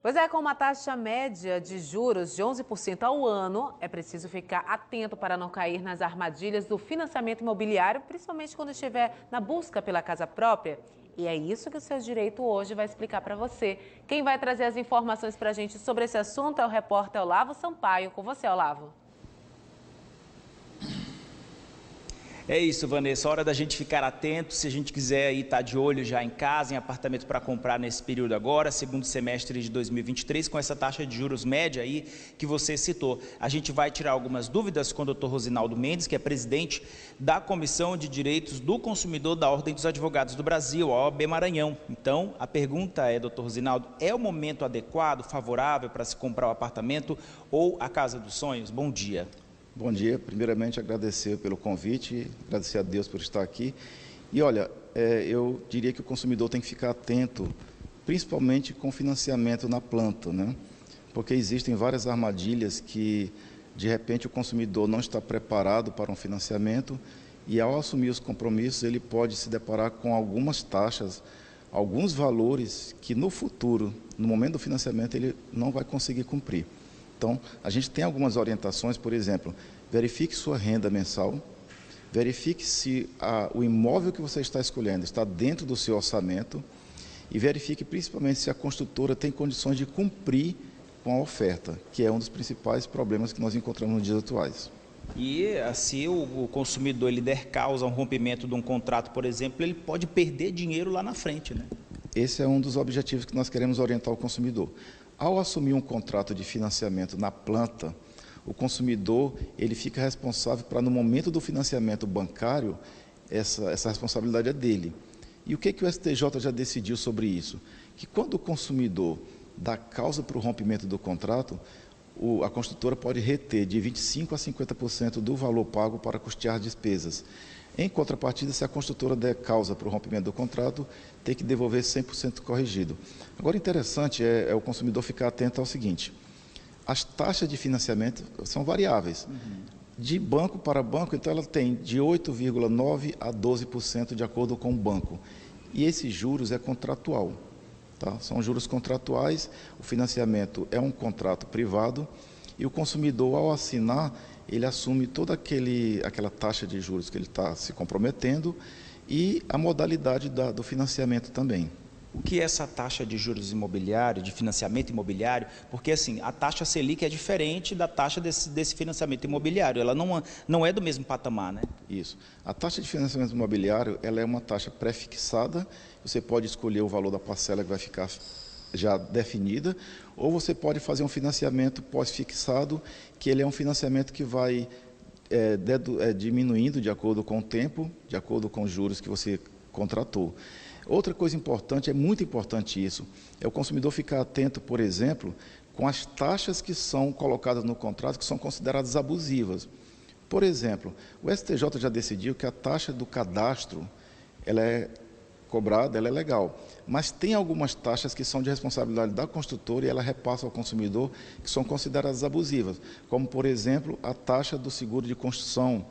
Pois é, com uma taxa média de juros de 11% ao ano, é preciso ficar atento para não cair nas armadilhas do financiamento imobiliário, principalmente quando estiver na busca pela casa própria. E é isso que o Seu Direito hoje vai explicar para você. Quem vai trazer as informações para a gente sobre esse assunto é o repórter Olavo Sampaio. Com você, Olavo. É isso, Vanessa, hora da gente ficar atento, se a gente quiser aí estar de olho já em casa, em apartamento para comprar nesse período agora, segundo semestre de 2023, com essa taxa de juros média aí que você citou. A gente vai tirar algumas dúvidas com o Dr. Rosinaldo Mendes, que é presidente da Comissão de Direitos do Consumidor da Ordem dos Advogados do Brasil, a OAB Maranhão. Então, a pergunta é, Dr. Rosinaldo, é o momento adequado, favorável para se comprar o apartamento ou a casa dos sonhos? Bom dia. Bom dia. Primeiramente, agradecer pelo convite, agradecer a Deus por estar aqui. E, olha, eu diria que o consumidor tem que ficar atento, principalmente com financiamento na planta, né? Porque existem várias armadilhas que, de repente, o consumidor não está preparado para um financiamento e, ao assumir os compromissos, ele pode se deparar com algumas taxas, alguns valores que, no futuro, no momento do financiamento, ele não vai conseguir cumprir. Então, a gente tem algumas orientações, por exemplo, verifique sua renda mensal, verifique se o imóvel que você está escolhendo está dentro do seu orçamento e verifique principalmente se a construtora tem condições de cumprir com a oferta, que é um dos principais problemas que nós encontramos nos dias atuais. E se o consumidor ele der causa a um rompimento de um contrato, por exemplo, ele pode perder dinheiro lá na frente, né? Esse é um dos objetivos que nós queremos orientar o consumidor. Ao assumir um contrato de financiamento na planta, o consumidor ele fica responsável para, no momento do financiamento bancário, essa responsabilidade é dele. E o que o STJ já decidiu sobre isso? Que quando o consumidor dá causa para o rompimento do contrato, a construtora pode reter de 25% a 50% do valor pago para custear despesas. Em contrapartida, se a construtora der causa para o rompimento do contrato, tem que devolver 100% corrigido. Agora, interessante é o consumidor ficar atento ao seguinte: as taxas de financiamento são variáveis. De banco para banco, então ela tem de 8,9% a 12% de acordo com o banco. E esses juros é contratual. Tá? São juros contratuais, o financiamento é um contrato privado e o consumidor, ao assinar, ele assume toda aquela taxa de juros que ele está se comprometendo e a modalidade do financiamento também. O que é essa taxa de juros imobiliário, de financiamento imobiliário? Porque, assim, a taxa Selic é diferente da taxa desse financiamento imobiliário, ela não é do mesmo patamar, né? Isso. A taxa de financiamento imobiliário, ela é uma taxa pré-fixada, você pode escolher o valor da parcela que vai ficar já definida, ou você pode fazer um financiamento pós-fixado, que ele é um financiamento que vai diminuindo de acordo com o tempo, de acordo com os juros que você contratou. Outra coisa importante, é muito importante isso, é o consumidor ficar atento, por exemplo, com as taxas que são colocadas no contrato, que são consideradas abusivas. Por exemplo, o STJ já decidiu que a taxa do cadastro, ela é cobrada, ela é legal, mas tem algumas taxas que são de responsabilidade da construtora e ela repassa ao consumidor, que são consideradas abusivas, como, por exemplo, a taxa do seguro de construção,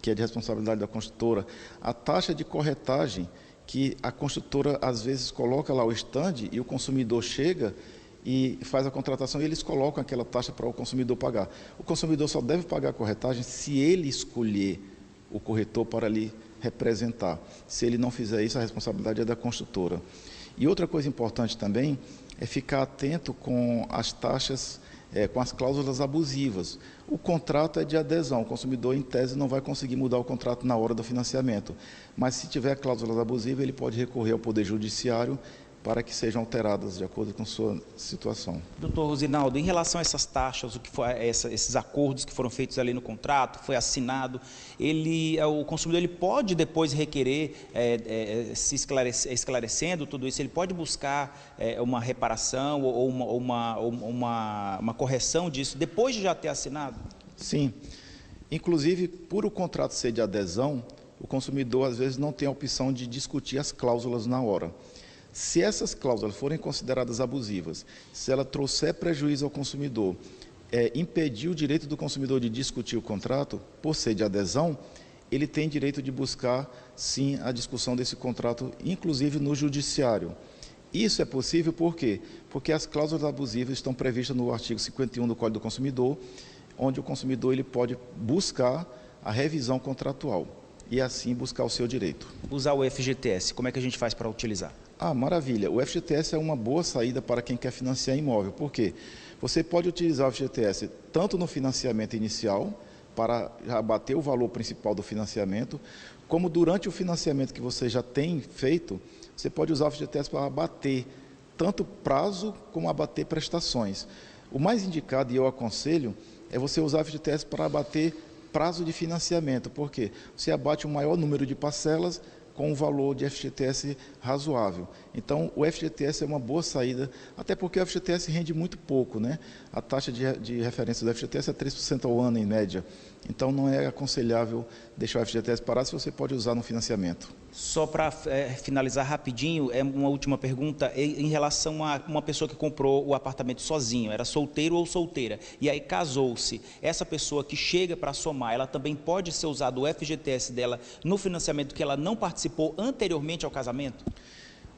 que é de responsabilidade da construtora, a taxa de corretagem, que a construtora às vezes coloca lá o stand e o consumidor chega e faz a contratação e eles colocam aquela taxa para o consumidor pagar. O consumidor só deve pagar a corretagem se ele escolher o corretor para lhe representar. Se ele não fizer isso, a responsabilidade é da construtora. E outra coisa importante também é ficar atento com as taxas, com as cláusulas abusivas. O contrato é de adesão, o consumidor, em tese, não vai conseguir mudar o contrato na hora do financiamento. Mas, se tiver cláusulas abusivas, ele pode recorrer ao Poder Judiciário para que sejam alteradas de acordo com sua situação. Doutor Rosinaldo, em relação a essas taxas, o que foi esses acordos que foram feitos ali no contrato, foi assinado, o consumidor ele pode depois requerer, se esclarecendo tudo isso, ele pode buscar uma reparação ou uma correção disso depois de já ter assinado? Sim. Inclusive, por o contrato ser de adesão, o consumidor às vezes não tem a opção de discutir as cláusulas na hora. Se essas cláusulas forem consideradas abusivas, se ela trouxer prejuízo ao consumidor, impedir o direito do consumidor de discutir o contrato, por ser de adesão, ele tem direito de buscar, sim, a discussão desse contrato, inclusive no judiciário. Isso é possível por quê? Porque as cláusulas abusivas estão previstas no artigo 51 do Código do Consumidor, onde o consumidor ele pode buscar a revisão contratual e assim buscar o seu direito. Usar o FGTS, como é que a gente faz para utilizar? Maravilha. O FGTS é uma boa saída para quem quer financiar imóvel. Por quê? Você pode utilizar o FGTS tanto no financiamento inicial, para abater o valor principal do financiamento, como durante o financiamento que você já tem feito, você pode usar o FGTS para abater tanto prazo como abater prestações. O mais indicado, e eu aconselho, é você usar o FGTS para abater prazo de financiamento, porque você abate um maior número de parcelas com um valor de FGTS razoável. Então, o FGTS é uma boa saída, até porque o FGTS rende muito pouco, né? A taxa de referência do FGTS é 3% ao ano, em média. Então, não é aconselhável deixar o FGTS parado se você pode usar no financiamento. Só para finalizar rapidinho, uma última pergunta em relação a uma pessoa que comprou o apartamento sozinho, era solteiro ou solteira, e aí casou-se. Essa pessoa que chega para somar, ela também pode ser usado o FGTS dela no financiamento que ela não participou anteriormente ao casamento?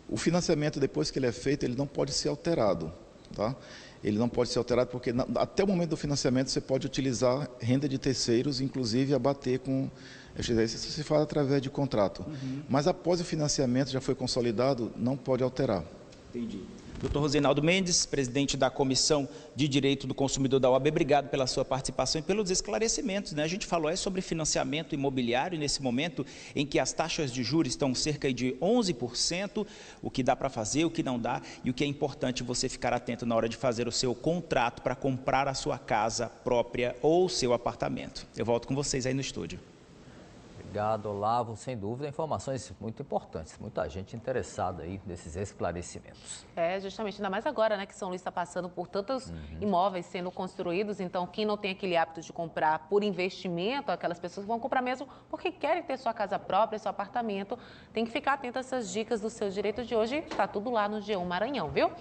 O financiamento, depois que ele é feito, ele não pode ser alterado, tá? Ele não pode ser alterado porque até o momento do financiamento você pode utilizar renda de terceiros, inclusive abater com FGTS, isso se faz através de contrato. Mas após o financiamento já foi consolidado, não pode alterar. Entendi. Dr. Rosenaldo Mendes, presidente da Comissão de Direito do Consumidor da OAB, obrigado pela sua participação e pelos esclarecimentos, né? A gente falou sobre financiamento imobiliário nesse momento em que as taxas de juros estão cerca de 11%, o que dá para fazer, o que não dá, e o que é importante você ficar atento na hora de fazer o seu contrato para comprar a sua casa própria ou o seu apartamento. Eu volto com vocês aí no estúdio. Obrigado, Olavo. Sem dúvida, informações muito importantes. Muita gente interessada aí nesses esclarecimentos. Justamente, ainda mais agora, né, que São Luís está passando por tantos imóveis sendo construídos. Então, quem não tem aquele hábito de comprar por investimento, aquelas pessoas vão comprar mesmo porque querem ter sua casa própria, seu apartamento. Tem que ficar atento a essas dicas do seu direito de hoje. Está tudo lá no G1 Maranhão, viu?